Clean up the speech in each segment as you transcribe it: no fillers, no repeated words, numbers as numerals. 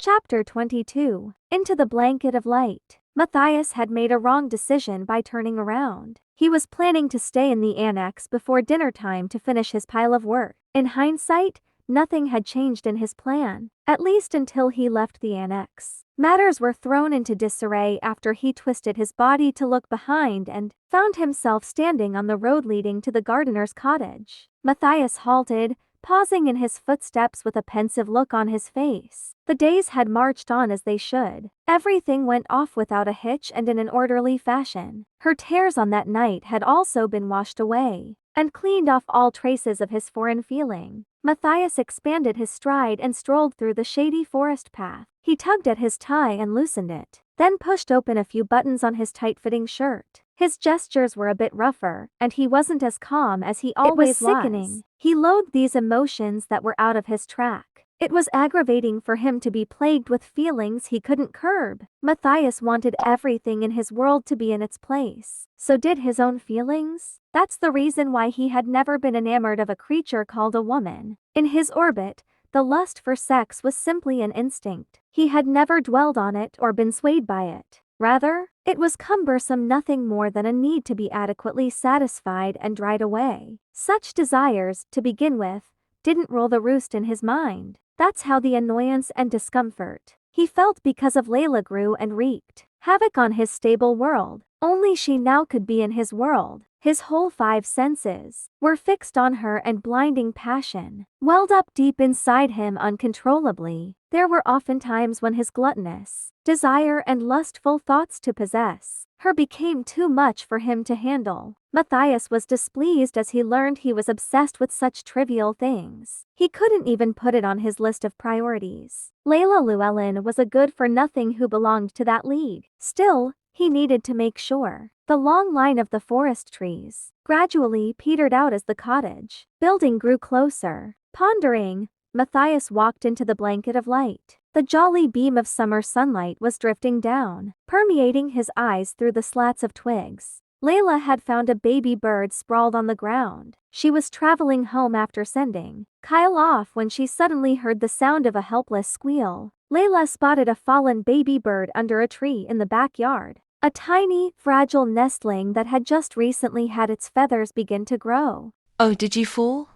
Chapter 22. Into the Blanket of Light. Matthias had made a wrong decision by turning around. He was planning to stay in the annex before dinner time to finish his pile of work. In hindsight, nothing had changed in his plan, at least until he left the annex. Matters were thrown into disarray after he twisted his body to look behind and found himself standing on the road leading to the gardener's cottage. Matthias halted, pausing in his footsteps with a pensive look on his face. The days had marched on as they should. Everything went off without a hitch and in an orderly fashion. Her tears on that night had also been washed away and cleaned off all traces of his foreign feeling. Matthias expanded his stride and strolled through the shady forest path. He tugged at his tie and loosened it, then pushed open a few buttons on his tight-fitting shirt. His gestures were a bit rougher, and he wasn't as calm as he always was. It was sickening. He loathed these emotions that were out of his track. It was aggravating for him to be plagued with feelings he couldn't curb. Matthias wanted everything in his world to be in its place. So did his own feelings. That's the reason why he had never been enamored of a creature called a woman. In his orbit, the lust for sex was simply an instinct. He had never dwelled on it or been swayed by it. Rather, it was cumbersome, nothing more than a need to be adequately satisfied and dried away. Such desires, to begin with, didn't rule the roost in his mind. That's how the annoyance and discomfort he felt because of Layla grew and wreaked havoc on his stable world. Only she now could be in his world. His whole five senses were fixed on her, and blinding passion welled up deep inside him uncontrollably. There were often times when his gluttonous desire and lustful thoughts to possess her became too much for him to handle. Matthias was displeased as he learned he was obsessed with such trivial things. He couldn't even put it on his list of priorities. Layla Llewellyn was a good-for-nothing who belonged to that league. Still, he needed to make sure. The long line of the forest trees gradually petered out as the cottage building grew closer. Pondering, Matthias walked into the blanket of light. The jolly beam of summer sunlight was drifting down, permeating his eyes through the slats of twigs. Layla had found a baby bird sprawled on the ground. She was traveling home after sending Kyle off when she suddenly heard the sound of a helpless squeal. Layla spotted a fallen baby bird under a tree in the backyard. A tiny, fragile nestling that had just recently had its feathers begin to grow. Oh, did you fall?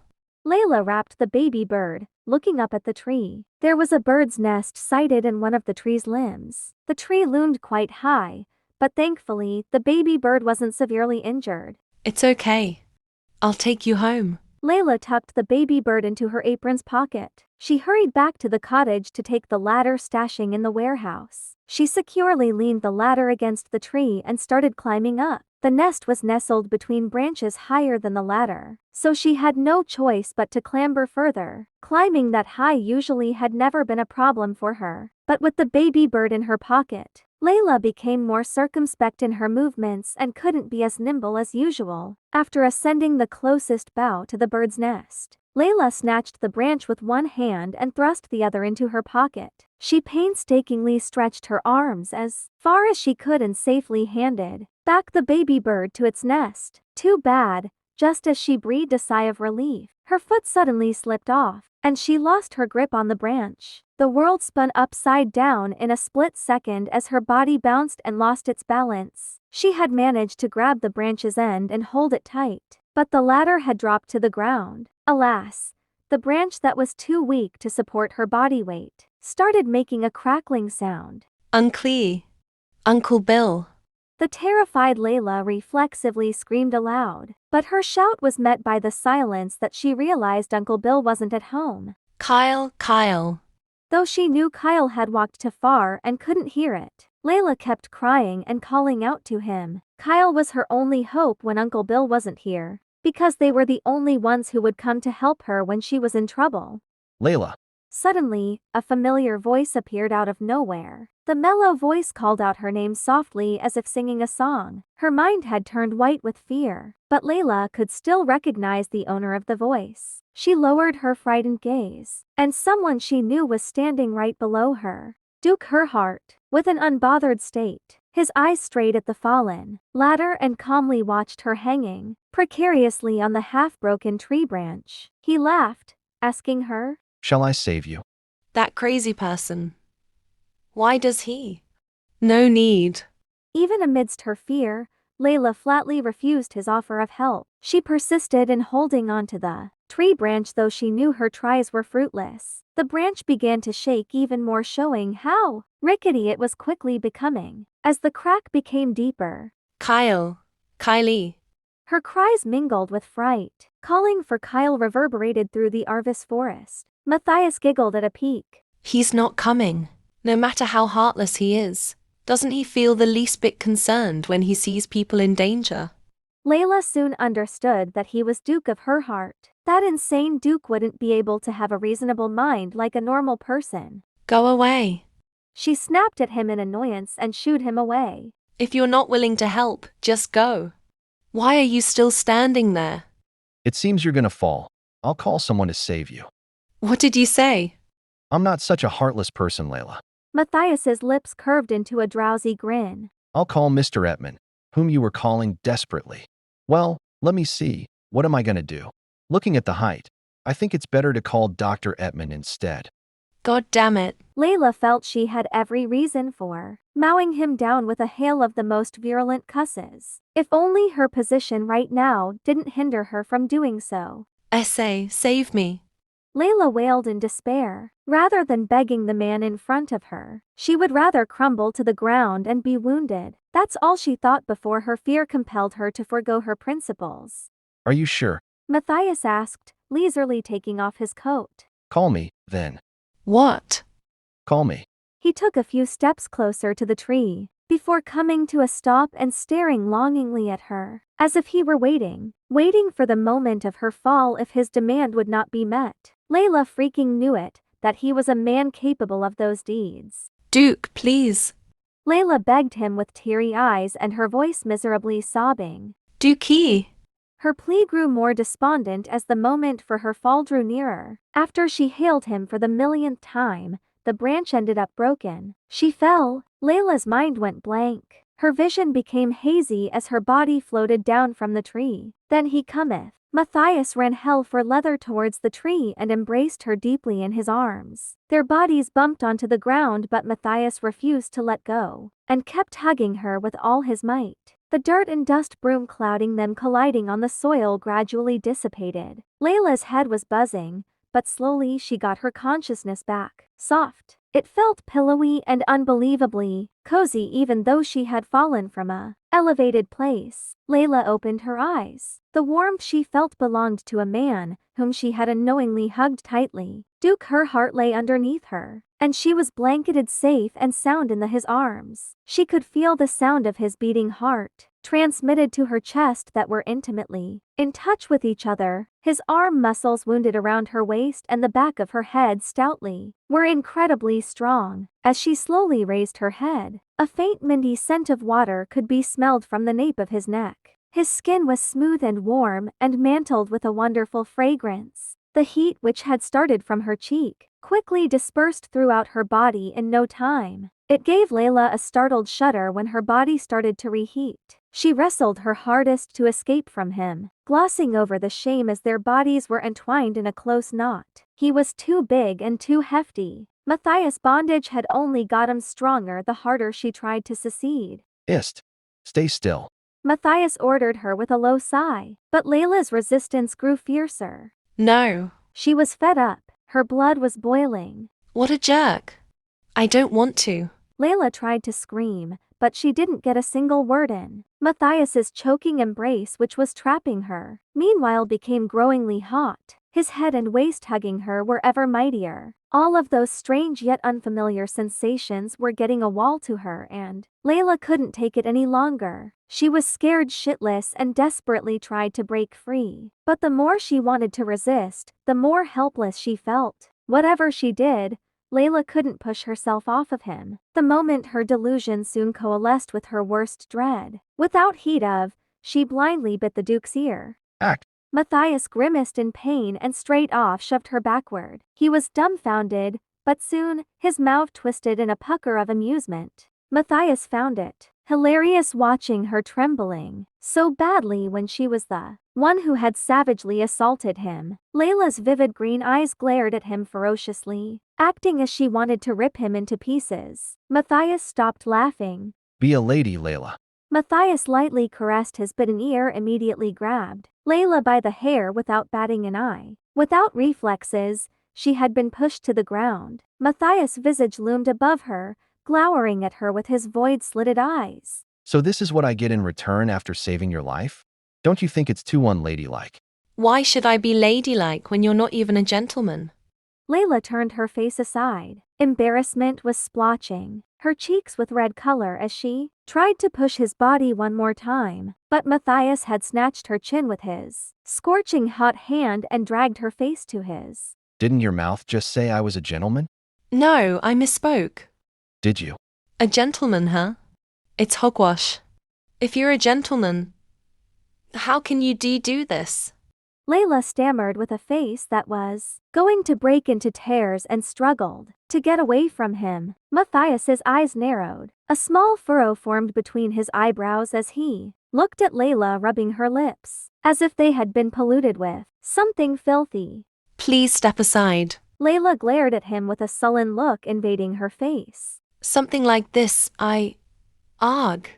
Layla wrapped the baby bird, looking up at the tree. There was a bird's nest sited in one of the tree's limbs. The tree loomed quite high, but thankfully, the baby bird wasn't severely injured. It's okay. I'll take you home. Layla tucked the baby bird into her apron's pocket. She hurried back to the cottage to take the ladder stashing in the warehouse. She securely leaned the ladder against the tree and started climbing up. The nest was nestled between branches higher than the ladder, so she had no choice but to clamber further. Climbing that high usually had never been a problem for her, but with the baby bird in her pocket, Layla became more circumspect in her movements and couldn't be as nimble as usual. After ascending the closest bough to the bird's nest, Layla snatched the branch with one hand and thrust the other into her pocket. She painstakingly stretched her arms as far as she could and safely handed back the baby bird to its nest. Too bad, just as she breathed a sigh of relief, her foot suddenly slipped off, and she lost her grip on the branch. The world spun upside down in a split second as her body bounced and lost its balance. She had managed to grab the branch's end and hold it tight, but the ladder had dropped to the ground. Alas, the branch that was too weak to support her body weight started making a crackling sound. Unclear. Uncle Bill. The terrified Layla reflexively screamed aloud, but her shout was met by the silence that she realized Uncle Bill wasn't at home. Kyle. Though she knew Kyle had walked too far and couldn't hear it, Layla kept crying and calling out to him. Kyle was her only hope when Uncle Bill wasn't here, because they were the only ones who would come to help her when she was in trouble. Layla. Suddenly, a familiar voice appeared out of nowhere. The mellow voice called out her name softly as if singing a song. Her mind had turned white with fear, but Layla could still recognize the owner of the voice. She lowered her frightened gaze, and someone she knew was standing right below her. Duke Herhart, with an unbothered state, his eyes straight at the fallen ladder, and calmly watched her hanging precariously on the half-broken tree branch. He laughed, asking her, Shall I save you? That crazy person. Why does he? No need. Even amidst her fear, Layla flatly refused his offer of help. She persisted in holding onto the tree branch though she knew her tries were fruitless. The branch began to shake even more, showing how rickety it was quickly becoming. As the crack became deeper, Kyle. Kylie. her cries mingled with fright. Calling for Kyle reverberated through the Arvis forest. Matthias giggled at a peak. He's not coming. No matter how heartless he is. Doesn't he feel the least bit concerned when he sees people in danger? Layla soon understood that he was Duke of her heart. That insane Duke wouldn't be able to have a reasonable mind like a normal person. Go away. She snapped at him in annoyance and shooed him away. If you're not willing to help, just go. Why are you still standing there? It seems you're gonna fall. I'll call someone to save you. What did you say? I'm not such a heartless person, Layla. Matthias's lips curved into a drowsy grin. I'll call Mr. Etman, whom you were calling desperately. Well, let me see. What am I gonna do? Looking at the height, I think it's better to call Dr. Etman instead. God damn it. Layla felt she had every reason for mowing him down with a hail of the most virulent cusses. If only her position right now didn't hinder her from doing so. Essay, save me. Layla wailed in despair. Rather than begging the man in front of her, she would rather crumble to the ground and be wounded. That's all she thought before her fear compelled her to forgo her principles. Are you sure? Matthias asked, leisurely taking off his coat. Call me, then. What? Call me. He took a few steps closer to the tree, before coming to a stop and staring longingly at her, as if he were waiting for the moment of her fall if his demand would not be met. Layla freaking knew it, that he was a man capable of those deeds. Duke, please. Layla begged him with teary eyes and her voice miserably sobbing. Dukey. Her plea grew more despondent as the moment for her fall drew nearer. After she hailed him for the millionth time, the branch ended up broken. She fell. Layla's mind went blank. Her vision became hazy as her body floated down from the tree. Then he cometh. Matthias ran hell for leather towards the tree and embraced her deeply in his arms. Their bodies bumped onto the ground, but Matthias refused to let go, and kept hugging her with all his might. The dirt and dust broom clouding them colliding on the soil gradually dissipated. Layla's head was buzzing, but slowly she got her consciousness back. Soft. It felt pillowy and unbelievably cozy even though she had fallen from a elevated place. Layla opened her eyes. The warmth she felt belonged to a man whom she had unknowingly hugged tightly. Duke, her heart lay underneath her, and she was blanketed safe and sound in his arms. She could feel the sound of his beating heart, transmitted to her chest, that were intimately in touch with each other. His arm muscles wounded around her waist and the back of her head stoutly were incredibly strong. As she slowly raised her head, a faint minty scent of water could be smelled from the nape of his neck. His skin was smooth and warm and mantled with a wonderful fragrance. The heat which had started from her cheek quickly dispersed throughout her body in no time. It gave Layla a startled shudder when her body started to reheat. She wrestled her hardest to escape from him, glossing over the shame as their bodies were entwined in a close knot. He was too big and too hefty. Matthias' bondage had only got him stronger the harder she tried to secede. Stay still. Matthias ordered her with a low sigh, but Layla's resistance grew fiercer. No. She was fed up. Her blood was boiling. What a jerk. I don't want to. Layla tried to scream, but she didn't get a single word in. Matthias's choking embrace, which was trapping her, meanwhile became growingly hot. His head and waist hugging her were ever mightier. All of those strange yet unfamiliar sensations were getting a wall to her, and Layla couldn't take it any longer. She was scared shitless and desperately tried to break free. But the more she wanted to resist, the more helpless she felt. Whatever she did, Layla couldn't push herself off of him. The moment her delusion soon coalesced with her worst dread. Without heed of, she blindly bit the Duke's ear. Act. Matthias grimaced in pain and straight off shoved her backward. He was dumbfounded, but soon, his mouth twisted in a pucker of amusement. Matthias found it hilarious watching her trembling so badly when she was the one who had savagely assaulted him. Layla's vivid green eyes glared at him ferociously, acting as she wanted to rip him into pieces. Matias stopped laughing. Be a lady, Layla. Matias lightly caressed his bitten ear, immediately grabbed Layla by the hair without batting an eye. Without reflexes, she had been pushed to the ground. Matias' visage loomed above her, glowering at her with his void-slitted eyes. So this is what I get in return after saving your life? Don't you think it's too unladylike? Why should I be ladylike when you're not even a gentleman? Layla turned her face aside. Embarrassment was splotching her cheeks with red color as she tried to push his body one more time, but Matias had snatched her chin with his scorching hot hand and dragged her face to his. Didn't your mouth just say I was a gentleman? No, I misspoke. Did you? A gentleman, huh? It's hogwash. If you're a gentleman, how can you do this? Layla stammered with a face that was going to break into tears and struggled to get away from him. Matthias's eyes narrowed. A small furrow formed between his eyebrows as he looked at Layla, rubbing her lips, as if they had been polluted with something filthy. Please step aside. Layla glared at him with a sullen look invading her face. Something like this, Arg.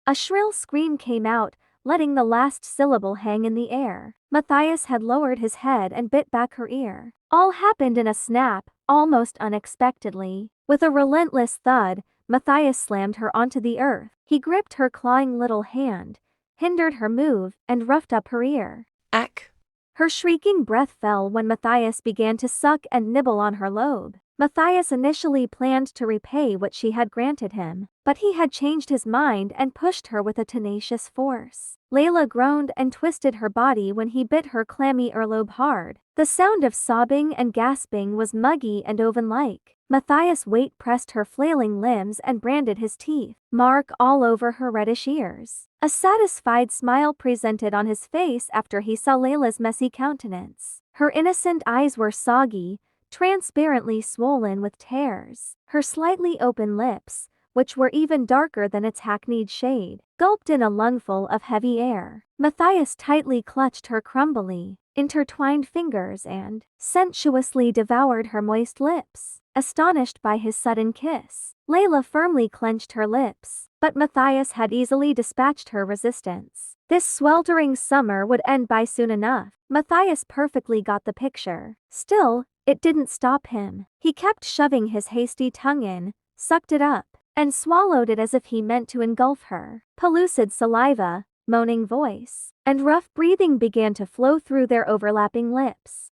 A shrill scream came out, letting the last syllable hang in the air. Matias had lowered his head and bit back her ear. All happened in a snap, almost unexpectedly. With a relentless thud, Matias slammed her onto the earth. He gripped her clawing little hand, hindered her move, and roughed up her ear. Ack. Her shrieking breath fell when Matias began to suck and nibble on her lobe. Matias initially planned to repay what she had granted him, but he had changed his mind and pushed her with a tenacious force. Layla groaned and twisted her body when he bit her clammy earlobe hard. The sound of sobbing and gasping was muggy and oven-like. Matias' weight pressed her flailing limbs and branded his teeth mark all over her reddish ears. A satisfied smile presented on his face after he saw Layla's messy countenance. Her innocent eyes were soggy, transparently swollen with tears. Her slightly open lips, which were even darker than its hackneyed shade, gulped in a lungful of heavy air. Matias tightly clutched her crumbly, intertwined fingers and sensuously devoured her moist lips. Astonished by his sudden kiss, Layla firmly clenched her lips, but Matias had easily dispatched her resistance. This sweltering summer would end by soon enough. Matias perfectly got the picture. Still, it didn't stop him. He kept shoving his hasty tongue in, sucked it up, and swallowed it as if he meant to engulf her. Pellucid saliva, moaning voice, and rough breathing began to flow through their overlapping lips.